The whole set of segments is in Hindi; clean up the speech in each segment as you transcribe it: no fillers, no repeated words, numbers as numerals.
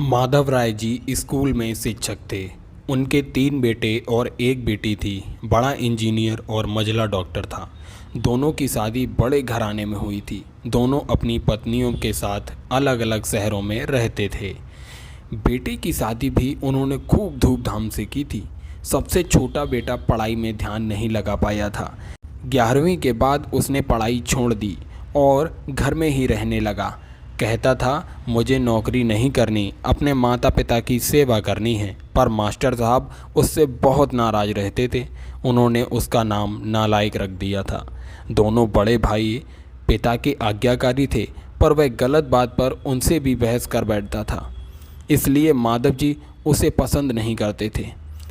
माधव राय जी स्कूल में शिक्षक थे। उनके 3 बेटे और 1 बेटी थी। बड़ा इंजीनियर और मझला डॉक्टर था। दोनों की शादी बड़े घराने में हुई थी। दोनों अपनी पत्नियों के साथ अलग अलग शहरों में रहते थे। बेटे की शादी भी उन्होंने खूब धूमधाम से की थी। सबसे छोटा बेटा पढ़ाई में ध्यान नहीं लगा पाया था। 11वीं के बाद उसने पढ़ाई छोड़ दी और घर में ही रहने लगा। कहता था मुझे नौकरी नहीं करनी, अपने माता पिता की सेवा करनी है। पर मास्टर साहब उससे बहुत नाराज़ रहते थे। उन्होंने उसका नाम नालायक रख दिया था। दोनों बड़े भाई पिता के आज्ञाकारी थे, पर वह गलत बात पर उनसे भी बहस कर बैठता था। इसलिए माधव जी उसे पसंद नहीं करते थे।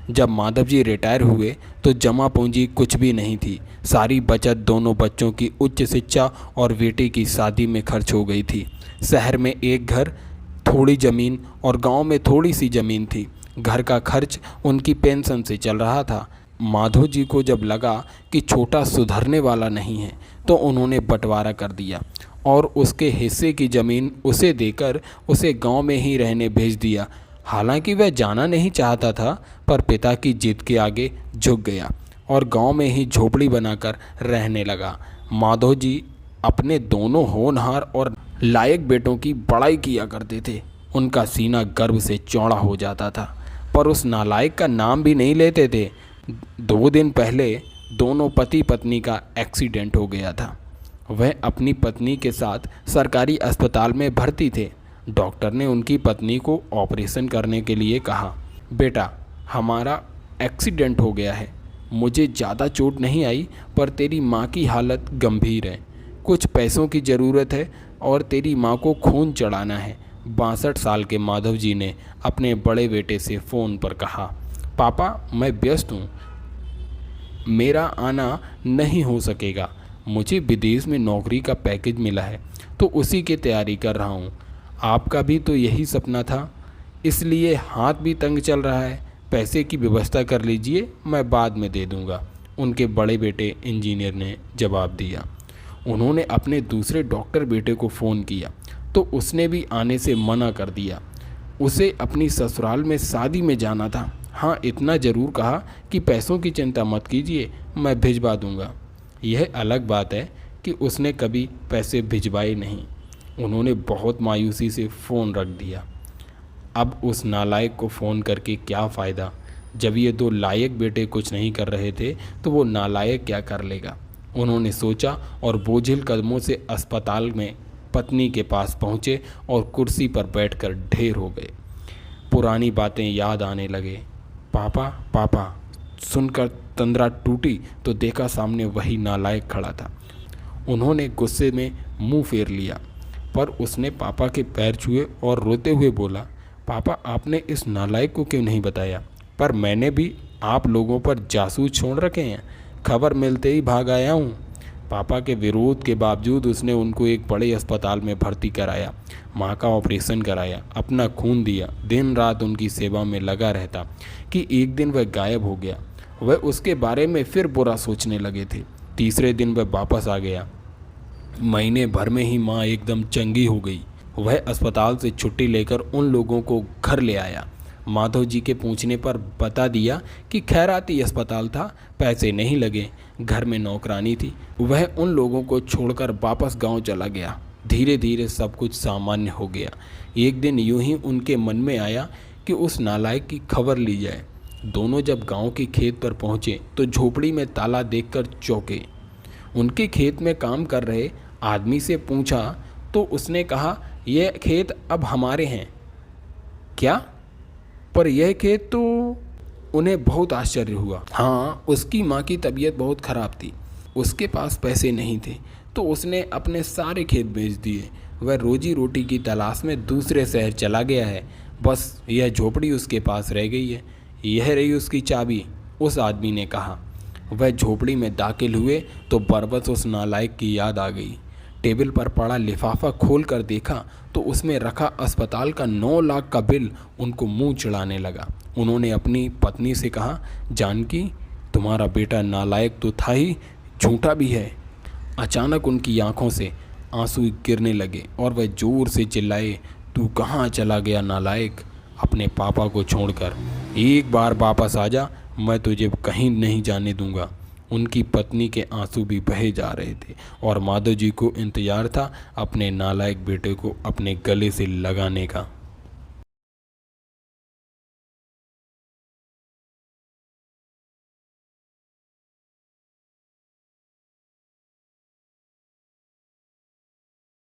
जब माधव जी रिटायर हुए तो जमा पूंजी कुछ भी नहीं थी। सारी बचत दोनों बच्चों की उच्च शिक्षा और बेटी की शादी में खर्च हो गई थी। शहर में एक घर, थोड़ी ज़मीन और गांव में थोड़ी सी ज़मीन थी। घर का खर्च उनकी पेंशन से चल रहा था। माधव जी को जब लगा कि छोटा सुधरने वाला नहीं है तो उन्होंने बंटवारा कर दिया और उसके हिस्से की ज़मीन उसे देकर उसे गांव में ही रहने भेज दिया। हालांकि वह जाना नहीं चाहता था, पर पिता की जिद के आगे झुक गया और गांव में ही झोपड़ी बनाकर रहने लगा। माधव जी अपने दोनों होनहार और लायक बेटों की बड़ाई किया करते थे। उनका सीना गर्व से चौड़ा हो जाता था, पर उस नालायक का नाम भी नहीं लेते थे। 2 दिन पहले दोनों पति पत्नी का एक्सीडेंट हो गया था। वह अपनी पत्नी के साथ सरकारी अस्पताल में भर्ती थे। डॉक्टर ने उनकी पत्नी को ऑपरेशन करने के लिए कहा। बेटा, हमारा एक्सीडेंट हो गया है। मुझे ज़्यादा चोट नहीं आई, पर तेरी माँ की हालत गंभीर है। कुछ पैसों की ज़रूरत है और तेरी माँ को खून चढ़ाना है। 62 साल के माधव जी ने अपने बड़े बेटे से फ़ोन पर कहा, पापा मैं व्यस्त हूँ, मेरा आना नहीं हो सकेगा। मुझे विदेश में नौकरी का पैकेज मिला है तो उसी की तैयारी कर रहा हूँ। आपका भी तो यही सपना था, इसलिए हाथ भी तंग चल रहा है। पैसे की व्यवस्था कर लीजिए, मैं बाद में दे दूँगा। उनके बड़े बेटे इंजीनियर ने जवाब दिया। उन्होंने अपने दूसरे डॉक्टर बेटे को फ़ोन किया तो उसने भी आने से मना कर दिया। उसे अपनी ससुराल में शादी में जाना था। हाँ, इतना ज़रूर कहा कि पैसों की चिंता मत कीजिए, मैं भिजवा दूंगा। यह अलग बात है कि उसने कभी पैसे भिजवाए नहीं। उन्होंने बहुत मायूसी से फ़ोन रख दिया। अब उस नालायक को फ़ोन करके क्या फ़ायदा? जब ये 2 लायक बेटे कुछ नहीं कर रहे थे तो वो नालायक क्या कर लेगा? उन्होंने सोचा और बोझिल कदमों से अस्पताल में पत्नी के पास पहुँचे और कुर्सी पर बैठकर ढेर हो गए। पुरानी बातें याद आने लगे। पापा पापा सुनकर तंद्रा टूटी तो देखा सामने वही नालायक खड़ा था। उन्होंने गुस्से में मुंह फेर लिया, पर उसने पापा के पैर छुए और रोते हुए बोला, पापा आपने इस नालायक को क्यों नहीं बताया? पर मैंने भी आप लोगों पर जासूस छोड़ रखे हैं। खबर मिलते ही भाग आया हूँ। पापा के विरोध के बावजूद उसने उनको एक बड़े अस्पताल में भर्ती कराया, माँ का ऑपरेशन कराया, अपना खून दिया। दिन रात उनकी सेवा में लगा रहता कि एक दिन वह गायब हो गया। वह उसके बारे में फिर बुरा सोचने लगे थे। तीसरे दिन वह वापस आ गया। महीने भर में ही माँ एकदम चंगी हो गई। वह अस्पताल से छुट्टी लेकर उन लोगों को घर ले आया। माधव जी के पूछने पर बता दिया कि खैराती अस्पताल था, पैसे नहीं लगे, घर में नौकरानी थी। वह उन लोगों को छोड़कर वापस गांव चला गया। धीरे धीरे सब कुछ सामान्य हो गया। एक दिन यूं ही उनके मन में आया कि उस नालायक की खबर ली जाए। दोनों जब गांव के खेत पर पहुंचे तो झोपड़ी में ताला देखकर चौंके। उनके खेत में काम कर रहे आदमी से पूछा तो उसने कहा, यह खेत अब हमारे हैं। क्या? पर यह खेत तो? उन्हें बहुत आश्चर्य हुआ। हाँ, उसकी माँ की तबीयत बहुत ख़राब थी, उसके पास पैसे नहीं थे तो उसने अपने सारे खेत बेच दिए। वह रोजी रोटी की तलाश में दूसरे शहर चला गया है। बस यह झोपड़ी उसके पास रह गई है। यह रही उसकी चाबी, उस आदमी ने कहा। वह झोपड़ी में दाखिल हुए तो बरबस उस नालायक की याद आ गई। टेबल पर पड़ा लिफाफा खोल कर देखा तो उसमें रखा अस्पताल का 9 लाख का बिल उनको मुंह चिढ़ाने लगा। उन्होंने अपनी पत्नी से कहा, जानकी तुम्हारा बेटा नालायक तो था ही, झूठा भी है। अचानक उनकी आंखों से आंसू गिरने लगे और वह जोर से चिल्लाए, तू कहाँ चला गया नालायक, अपने पापा को छोड़कर। एक बार वापस आ जा, मैं तुझे कहीं नहीं जाने दूंगा। उनकी पत्नी के आंसू भी बहे जा रहे थे और माधव जी को इंतज़ार था अपने नालायक बेटे को अपने गले से लगाने का।